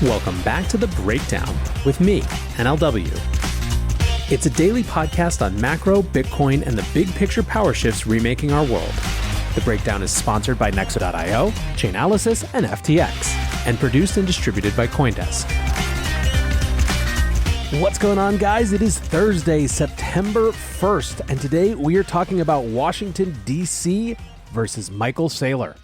Welcome back to The Breakdown with me, NLW. It's a daily podcast on macro, Bitcoin, and the big picture power shifts remaking our world. The Breakdown is sponsored by Nexo.io, Chainalysis, and FTX, and produced and distributed by CoinDesk. What's going on, guys? It is Thursday, September 1st, and today we are talking about Washington, D.C. versus Michael Saylor.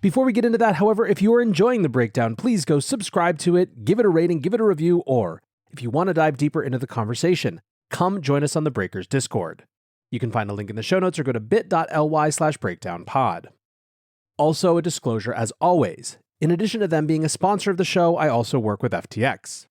Before we get into that, however, if you are enjoying The Breakdown, please go subscribe to it, give it a rating, give it a review, or if you want to dive deeper into the conversation, come join us on the Breakers Discord. You can find a link in the show notes or go to bit.ly/breakdownpod. Also, a disclosure as always. In addition to them being a sponsor of the show, I also work with FTX.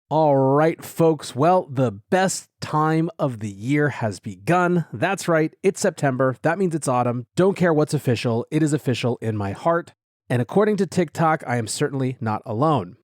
All right, folks. Well, the best time of the year has begun. That's right. It's September. That means it's autumn. Don't care what's official. It is official in my heart. And according to TikTok, I am certainly not alone.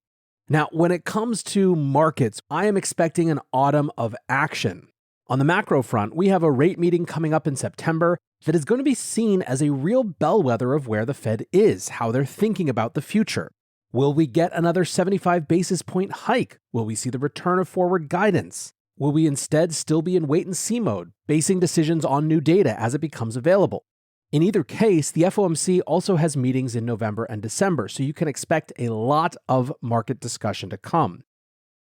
Now, when it comes to markets, I am expecting an autumn of action. On the macro front, we have a rate meeting coming up in September that is going to be seen as a real bellwether of where the Fed is, how they're thinking about the future. Will we get another 75 basis point hike? Will we see the return of forward guidance? Will we instead still be in wait-and-see mode, basing decisions on new data as it becomes available? In either case, the FOMC also has meetings in November and December, so you can expect a lot of market discussion to come.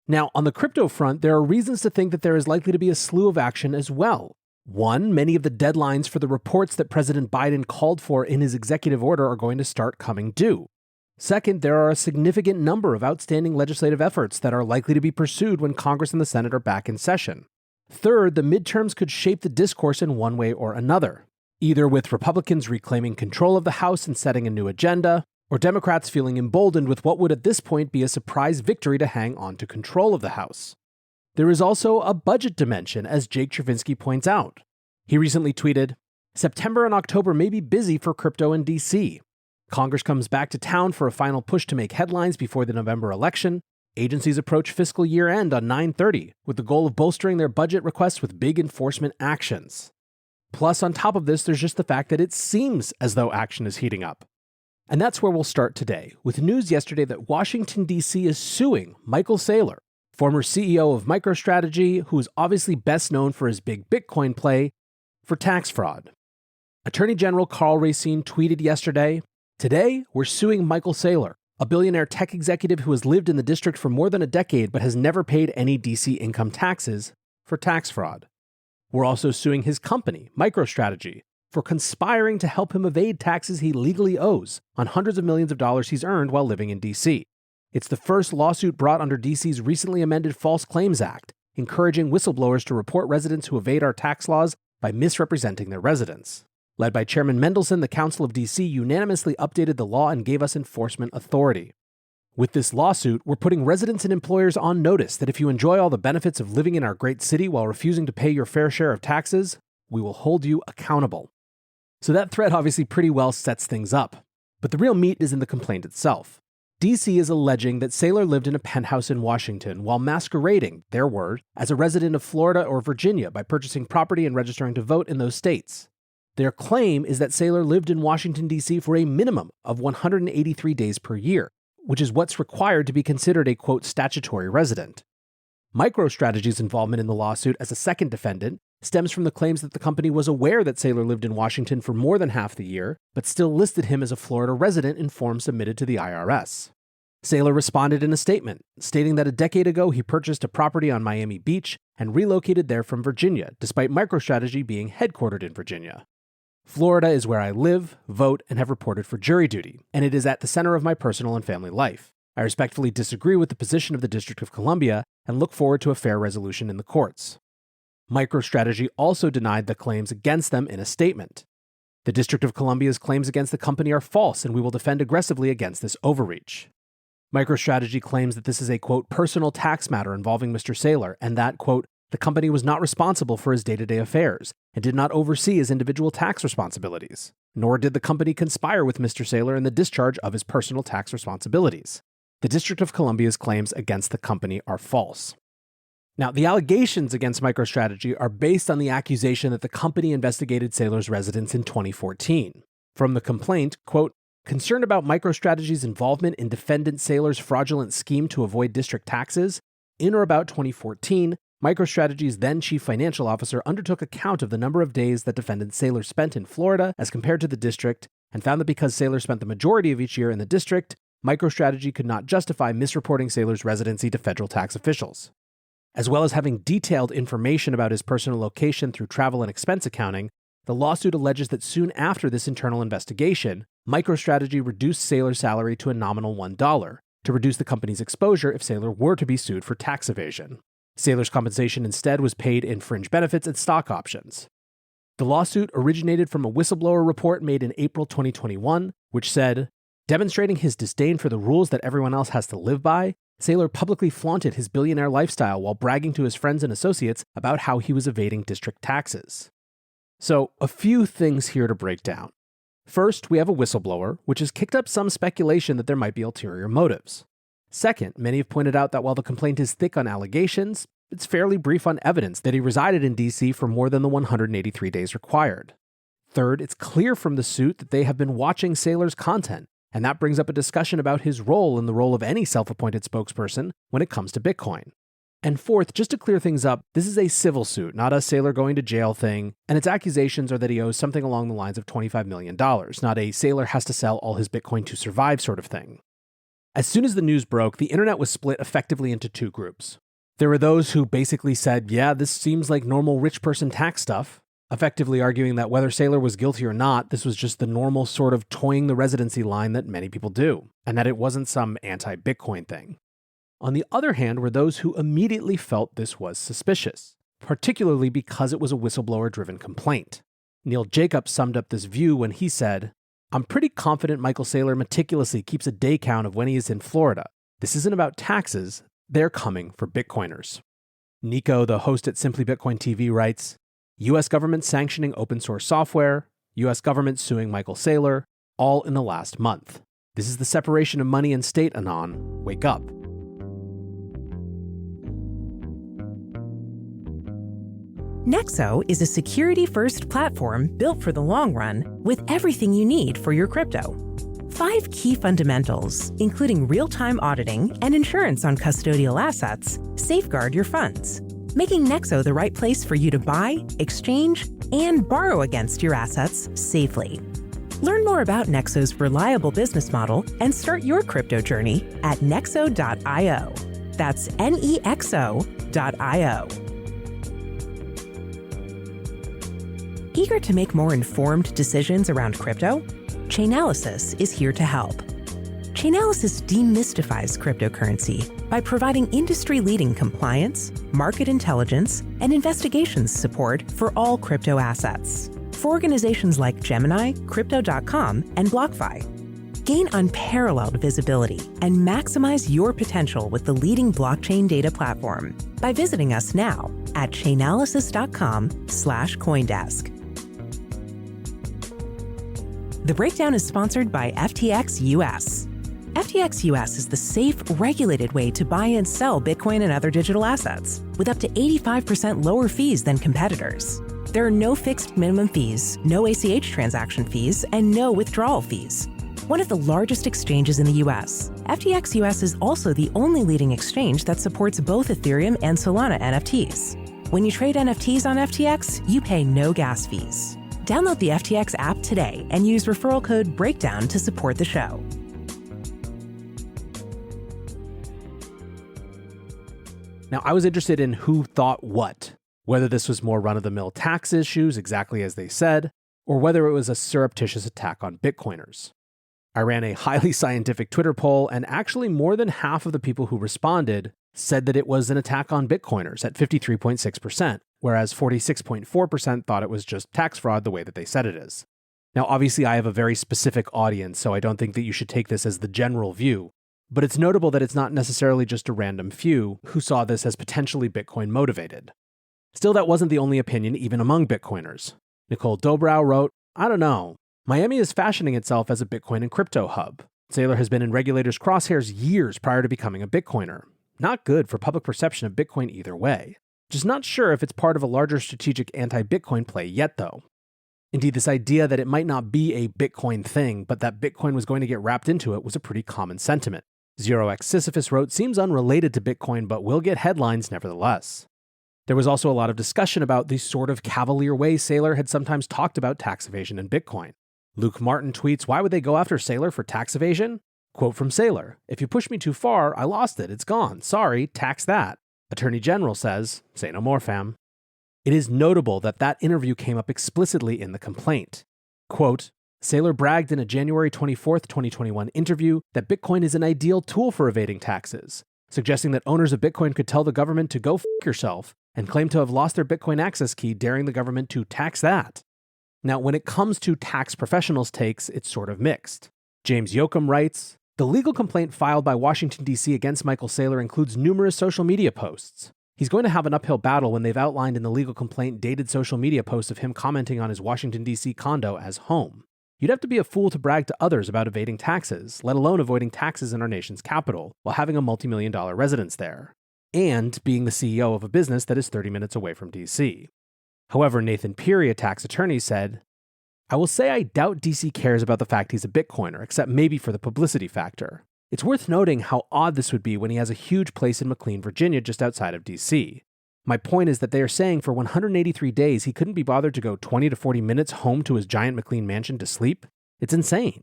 Now, on the crypto front, there are reasons to think that there is likely to be a slew of action as well. One, many of the deadlines for the reports that President Biden called for in his executive order are going to start coming due. Second, there are a significant number of outstanding legislative efforts that are likely to be pursued when Congress and the Senate are back in session. Third, the midterms could shape the discourse in one way or another, either with Republicans reclaiming control of the House and setting a new agenda, or Democrats feeling emboldened with what would at this point be a surprise victory to hang on to control of the House. There is also a budget dimension, as Jake Chervinsky points out. He recently tweeted, "September and October may be busy for crypto in DC. Congress comes back to town for a final push to make headlines before the November election. Agencies approach fiscal year end on 9/30, with the goal of bolstering their budget requests with big enforcement actions." Plus, on top of this, there's just the fact that it seems as though action is heating up. And that's where we'll start today, with news yesterday that Washington, D.C. is suing Michael Saylor, former CEO of MicroStrategy, who is obviously best known for his big Bitcoin play, for tax fraud. Attorney General Karl Racine tweeted yesterday, "Today, we're suing Michael Saylor, a billionaire tech executive who has lived in the district for more than a decade but has never paid any DC income taxes, for tax fraud. We're also suing his company, MicroStrategy, for conspiring to help him evade taxes he legally owes on hundreds of millions of dollars he's earned while living in DC. It's the first lawsuit brought under DC's recently amended False Claims Act, encouraging whistleblowers to report residents who evade our tax laws by misrepresenting their residence. Led by Chairman Mendelson, the Council of DC unanimously updated the law and gave us enforcement authority. With this lawsuit, we're putting residents and employers on notice that if you enjoy all the benefits of living in our great city while refusing to pay your fair share of taxes, we will hold you accountable." So that thread obviously pretty well sets things up. But the real meat is in the complaint itself. DC is alleging that Saylor lived in a penthouse in Washington while masquerading, their word, as a resident of Florida or Virginia by purchasing property and registering to vote in those states. Their claim is that Saylor lived in Washington, D.C. for a minimum of 183 days per year, which is what's required to be considered a, quote, statutory resident. MicroStrategy's involvement in the lawsuit as a second defendant stems from the claims that the company was aware that Saylor lived in Washington for more than half the year, but still listed him as a Florida resident in forms submitted to the IRS. Saylor responded in a statement, stating that a decade ago he purchased a property on Miami Beach and relocated there from Virginia, despite MicroStrategy being headquartered in Virginia. "Florida is where I live, vote, and have reported for jury duty, and it is at the center of my personal and family life. I respectfully disagree with the position of the District of Columbia and look forward to a fair resolution in the courts." MicroStrategy also denied the claims against them in a statement. "The District of Columbia's claims against the company are false, and we will defend aggressively against this overreach." MicroStrategy claims that this is a, quote, personal tax matter involving Mr. Saylor, and that, quote, the company was not responsible for his day-to-day affairs and did not oversee his individual tax responsibilities, nor did the company conspire with Mr. Saylor in the discharge of his personal tax responsibilities. The District of Columbia's claims against the company are false. Now, the allegations against MicroStrategy are based on the accusation that the company investigated Saylor's residence in 2014. From the complaint, quote, Concerned about MicroStrategy's involvement in defendant Saylor's fraudulent scheme to avoid district taxes, in or about 2014, MicroStrategy's then chief financial officer undertook a count of the number of days that defendant Saylor spent in Florida as compared to the district, and found that because Saylor spent the majority of each year in the district, MicroStrategy could not justify misreporting Saylor's residency to federal tax officials. As well as having detailed information about his personal location through travel and expense accounting, the lawsuit alleges that soon after this internal investigation, MicroStrategy reduced Saylor's salary to a nominal $1 to reduce the company's exposure if Saylor were to be sued for tax evasion. Saylor's compensation instead was paid in fringe benefits and stock options. The lawsuit originated from a whistleblower report made in April 2021, which said, demonstrating his disdain for the rules that everyone else has to live by, Saylor publicly flaunted his billionaire lifestyle while bragging to his friends and associates about how he was evading district taxes. So, a few things here to break down. First, we have a whistleblower, which has kicked up some speculation that there might be ulterior motives. Second, many have pointed out that while the complaint is thick on allegations, it's fairly brief on evidence that he resided in DC for more than the 183 days required. Third, it's clear from the suit that they have been watching Saylor's content, and that brings up a discussion about his role in the role of any self-appointed spokesperson when it comes to Bitcoin. And fourth, just to clear things up, this is a civil suit, not a Saylor going to jail thing, and its accusations are that he owes something along the lines of $25 million, not a Saylor has to sell all his Bitcoin to survive sort of thing. As soon as the news broke, the internet was split effectively into two groups. There were those who basically said, yeah, this seems like normal rich person tax stuff, effectively arguing that whether Saylor was guilty or not, this was just the normal sort of toying the residency line that many people do, and that it wasn't some anti-Bitcoin thing. On the other hand were those who immediately felt this was suspicious, particularly because it was a whistleblower-driven complaint. Neil Jacobs summed up this view when he said, I'm pretty confident Michael Saylor meticulously keeps a day count of when he is in Florida. This isn't about taxes, they're coming for Bitcoiners. Nico, the host at Simply Bitcoin TV, writes, US government sanctioning open source software, US government suing Michael Saylor, all in the last month. This is the separation of money and state, Anon. Wake up. Nexo is a security-first platform built for the long run with everything you need for your crypto. 5 key fundamentals, including real-time auditing and insurance on custodial assets, safeguard your funds, making Nexo the right place for you to buy, exchange, and borrow against your assets safely. Learn more about Nexo's reliable business model and start your crypto journey at nexo.io. That's nexo.io. Eager to make more informed decisions around crypto? Chainalysis is here to help. Chainalysis demystifies cryptocurrency by providing industry-leading compliance, market intelligence, and investigations support for all crypto assets. For organizations like Gemini, Crypto.com, and BlockFi. Gain unparalleled visibility and maximize your potential with the leading blockchain data platform by visiting us now at chainalysis.com/Coindesk. The breakdown is sponsored by FTX US. FTX US is the safe, regulated way to buy and sell Bitcoin and other digital assets, with up to 85% lower fees than competitors. There are no fixed minimum fees, no ACH transaction fees, and no withdrawal fees. One of the largest exchanges in the US, FTX US is also the only leading exchange that supports both Ethereum and Solana NFTs. When you trade NFTs on FTX, you pay no gas fees. Download the FTX app today and use referral code BREAKDOWN to support the show. Now, I was interested in who thought what, whether this was more run-of-the-mill tax issues, exactly as they said, or whether it was a surreptitious attack on Bitcoiners. I ran a highly scientific Twitter poll, and actually more than half of the people who responded said that it was an attack on Bitcoiners at 53.6%, whereas 46.4% thought it was just tax fraud the way that they said it is. Now, obviously, I have a very specific audience, so I don't think that you should take this as the general view, but it's notable that it's not necessarily just a random few who saw this as potentially Bitcoin motivated. Still, that wasn't the only opinion even among Bitcoiners. Nicole Dobrow wrote, I don't know. Miami is fashioning itself as a Bitcoin and crypto hub. Saylor has been in regulators' crosshairs years prior to becoming a Bitcoiner. Not good for public perception of Bitcoin either way. Just not sure if it's part of a larger strategic anti-Bitcoin play yet, though. Indeed, this idea that it might not be a Bitcoin thing, but that Bitcoin was going to get wrapped into it was a pretty common sentiment. ZeroX Sisyphus wrote, seems unrelated to Bitcoin, but will get headlines nevertheless. There was also a lot of discussion about the sort of cavalier way Saylor had sometimes talked about tax evasion in Bitcoin. Luke Martin tweets, why would they go after Saylor for tax evasion? Quote from Saylor, if you push me too far, I lost it, it's gone, sorry, tax that. Attorney General says, say no more, fam. It is notable that that interview came up explicitly in the complaint. Quote, Saylor bragged in a January 24, 2021 interview that Bitcoin is an ideal tool for evading taxes, suggesting that owners of Bitcoin could tell the government to go f*** yourself and claim to have lost their Bitcoin access key, daring the government to tax that. Now, when it comes to tax professionals' takes, it's sort of mixed. James Yoakum writes, the legal complaint filed by Washington, D.C. against Michael Saylor includes numerous social media posts. He's going to have an uphill battle when they've outlined in the legal complaint dated social media posts of him commenting on his Washington, D.C. condo as home. You'd have to be a fool to brag to others about evading taxes, let alone avoiding taxes in our nation's capital, while having a multi-million-dollar residence there, and being the CEO of a business that is 30 minutes away from D.C. However, Nathan Peary, a tax attorney, said, I will say I doubt DC cares about the fact he's a Bitcoiner, except maybe for the publicity factor. It's worth noting how odd this would be when he has a huge place in McLean, Virginia, just outside of DC. My point is that they are saying for 183 days he couldn't be bothered to go 20 to 40 minutes home to his giant McLean mansion to sleep? It's insane.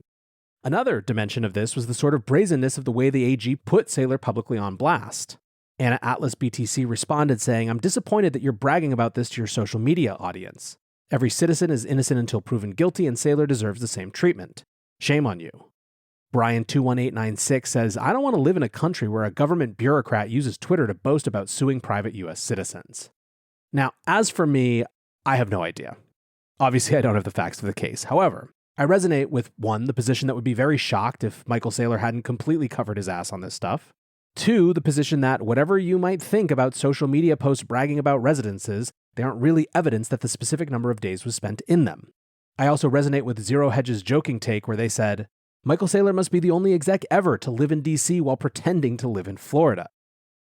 Another dimension of this was the sort of brazenness of the way the AG put Saylor publicly on blast. Anna Atlas BTC responded saying, I'm disappointed that you're bragging about this to your social media audience. Every citizen is innocent until proven guilty, and Saylor deserves the same treatment. Shame on you. Brian21896 says, I don't want to live in a country where a government bureaucrat uses Twitter to boast about suing private US citizens. Now, as for me, I have no idea. Obviously, I don't have the facts of the case. However, I resonate with 1, the position that would be very shocked if Michael Saylor hadn't completely covered his ass on this stuff. 2, the position that whatever you might think about social media posts bragging about residences, they aren't really evidence that the specific number of days was spent in them. I also resonate with Zero Hedge's joking take where they said, Michael Saylor must be the only exec ever to live in DC while pretending to live in Florida.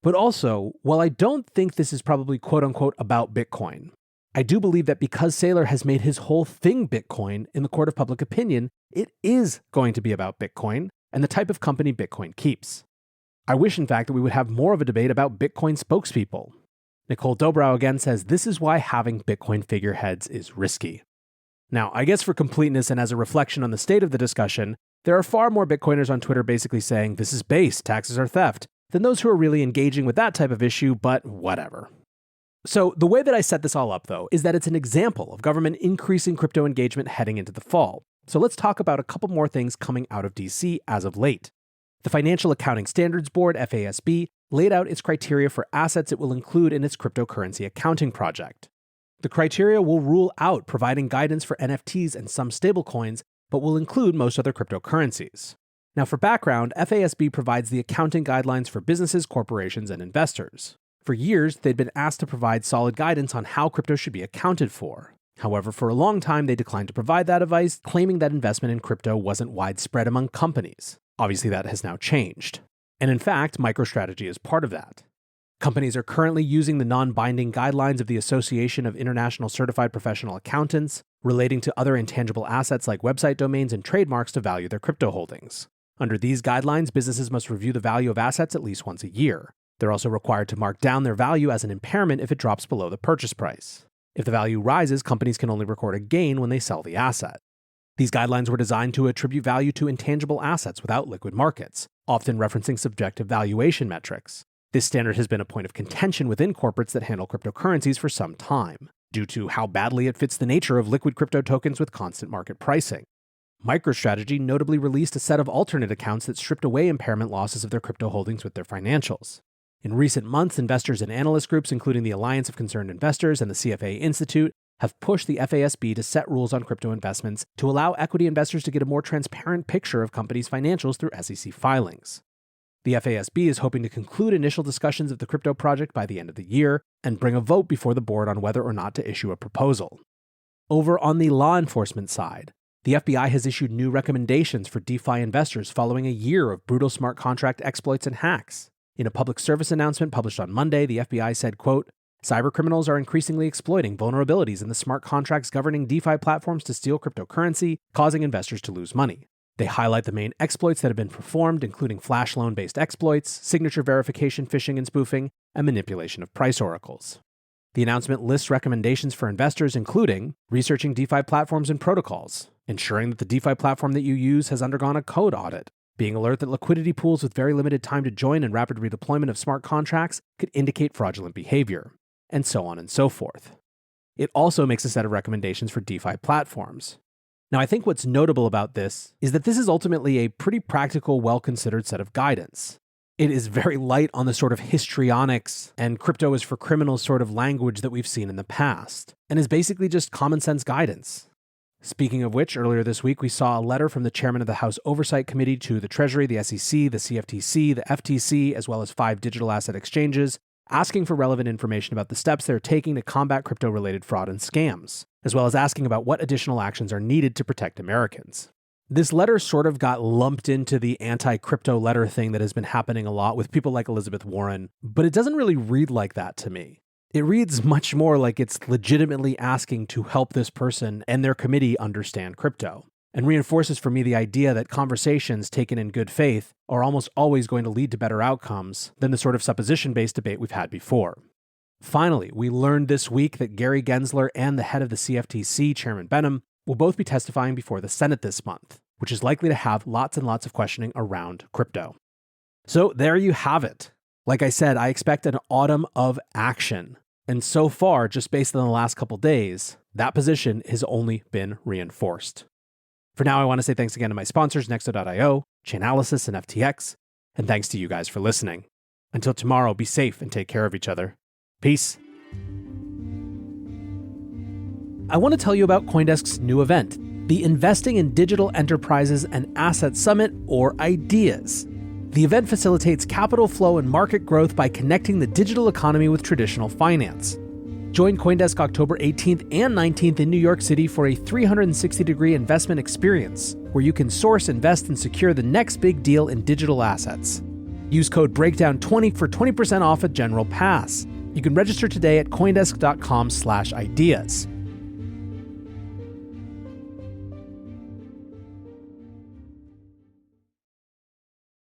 But also, while I don't think this is probably quote-unquote about Bitcoin, I do believe that because Saylor has made his whole thing Bitcoin in the court of public opinion, it is going to be about Bitcoin and the type of company Bitcoin keeps. I wish, in fact, that we would have more of a debate about Bitcoin spokespeople. Nicole Dobrow again says, this is why having Bitcoin figureheads is risky. Now, I guess for completeness and as a reflection on the state of the discussion, there are far more Bitcoiners on Twitter basically saying, this is base, taxes are theft, than those who are really engaging with that type of issue, but whatever. So the way that I set this all up, though, is that it's an example of government increasing crypto engagement heading into the fall. So let's talk about a couple more things coming out of DC as of late. The Financial Accounting Standards Board, FASB, laid out its criteria for assets it will include in its cryptocurrency accounting project. The criteria will rule out providing guidance for NFTs and some stablecoins, but will include most other cryptocurrencies. Now, for background, FASB provides the accounting guidelines for businesses, corporations, and investors. For years, they'd been asked to provide solid guidance on how crypto should be accounted for. However, for a long time, they declined to provide that advice, claiming that investment in crypto wasn't widespread among companies. Obviously, that has now changed. And in fact, MicroStrategy is part of that. Companies are currently using the non-binding guidelines of the Association of International Certified Professional Accountants relating to other intangible assets like website domains and trademarks to value their crypto holdings. Under these guidelines, businesses must review the value of assets at least once a year. They're also required to mark down their value as an impairment if it drops below the purchase price. If the value rises, companies can only record a gain when they sell the asset. These guidelines were designed to attribute value to intangible assets without liquid markets, often referencing subjective valuation metrics. This standard has been a point of contention within corporates that handle cryptocurrencies for some time, due to how badly it fits the nature of liquid crypto tokens with constant market pricing. MicroStrategy notably released a set of alternate accounts that stripped away impairment losses of their crypto holdings with their financials. In recent months, investors and analyst groups, including the Alliance of Concerned Investors and the CFA Institute, have pushed the FASB to set rules on crypto investments to allow equity investors to get a more transparent picture of companies' financials through SEC filings. The FASB is hoping to conclude initial discussions of the crypto project by the end of the year and bring a vote before the board on whether or not to issue a proposal. Over on the law enforcement side, the FBI has issued new recommendations for DeFi investors following a year of brutal smart contract exploits and hacks. In a public service announcement published on Monday, the FBI said, quote, Cybercriminals are increasingly exploiting vulnerabilities in the smart contracts governing DeFi platforms to steal cryptocurrency, causing investors to lose money. They highlight the main exploits that have been performed, including flash loan-based exploits, signature verification phishing and spoofing, and manipulation of price oracles. The announcement lists recommendations for investors, including researching DeFi platforms and protocols, ensuring that the DeFi platform that you use has undergone a code audit, being alert that liquidity pools with very limited time to join and rapid redeployment of smart contracts could indicate fraudulent behavior, and so on and so forth. It also makes a set of recommendations for DeFi platforms. Now, I think what's notable about this is that this is ultimately a pretty practical, well-considered set of guidance. It is very light on the sort of histrionics and crypto is for criminals sort of language that we've seen in the past, and is basically just common sense guidance. Speaking of which, earlier this week we saw a letter from the chairman of the House Oversight Committee to the Treasury, the SEC, the CFTC, the FTC, as well as 5 digital asset exchanges, asking for relevant information about the steps they're taking to combat crypto-related fraud and scams, as well as asking about what additional actions are needed to protect Americans. This letter sort of got lumped into the anti-crypto letter thing that has been happening a lot with people like Elizabeth Warren, but it doesn't really read like that to me. It reads much more like it's legitimately asking to help this person and their committee understand crypto, and reinforces for me the idea that conversations taken in good faith are almost always going to lead to better outcomes than the sort of supposition-based debate we've had before. Finally, we learned this week that Gary Gensler and the head of the CFTC, Chairman Benham, will both be testifying before the Senate this month, which is likely to have lots and lots of questioning around crypto. So there you have it. Like I said, I expect an autumn of action. And so far, just based on the last couple days, that position has only been reinforced. For now, I want to say thanks again to my sponsors, Nexo.io, Chainalysis, and FTX, and thanks to you guys for listening. Until tomorrow, be safe and take care of each other. Peace. I want to tell you about CoinDesk's new event, the Investing in Digital Enterprises and Assets Summit, or IDEAS. The event facilitates capital flow and market growth by connecting the digital economy with traditional finance. Join CoinDesk October 18th and 19th in New York City for a 360-degree investment experience where you can source, invest, and secure the next big deal in digital assets. Use code BREAKDOWN20 for 20% off a general pass. You can register today at coindesk.com/ideas.